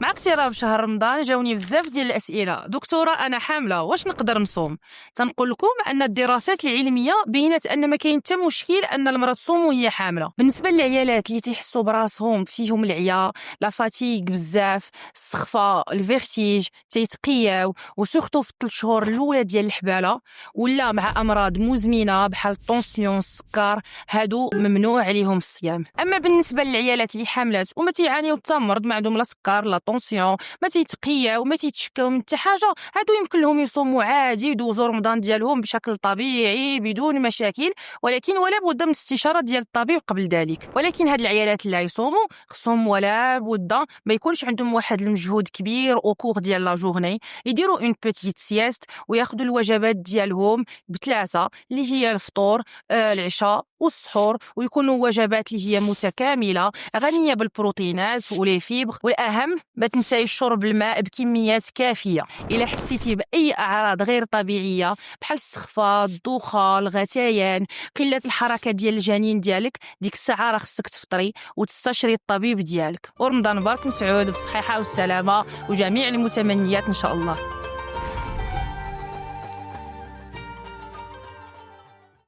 مع اقتراب شهر رمضان جاوني بزاف ديال الاسئله. دكتوره انا حامله، واش نقدر نصوم؟ تنقول لكم ان الدراسات العلميه بينت ان ما كاين حتى مشكل ان المراه تصوم وهي حامله. بالنسبه للعيالات اللي تيحسوا براسهم فيهم العيا، لا فاتيغ بزاف، السخفه، الفيرتيج، تيتقياو، وسورتو في 3 شهور الاولى ديال الحباله، ولا مع امراض مزمنه بحال الطونسيون، السكر، هادو ممنوع عليهم الصيام. اما بالنسبه للعيالات اللي حاملات وما تيعانيو حتى مرض، ما عندهم لا سكر لا طونسيون، ما تيتقياو، ما تيتشكاو من حتى حاجه، هادو يمكن لهم يصوموا عادي، يدوزوا رمضان ديالهم بشكل طبيعي بدون مشاكل، ولكن ولا بد من استشاره ديال الطبيب قبل ذلك. ولكن هاد العيالات اللي يصوموا خصهم ولا بد ما يكونش عندهم واحد المجهود كبير او كور ديال لا جورني، يديروا اون بوتيت سياست وياخذوا الوجبات ديالهم بثلاثه اللي هي الفطور، العشاء والسحور، ويكونوا وجبات اللي هي متكامله غنيه بالبروتينات ولي فيبر، والاهم ما تنسايش شرب الماء بكميات كافيه. الا حسيتي باي اعراض غير طبيعيه بحال السخفه، الدوخه، الغثيان، قله الحركه ديال الجنين ديالك، ديك الساعه راه خصك تفطري وتستشري الطبيب ديالك. ورمضان مبارك مسعود بالصحه والسلامه وجميع المتمنيات ان شاء الله.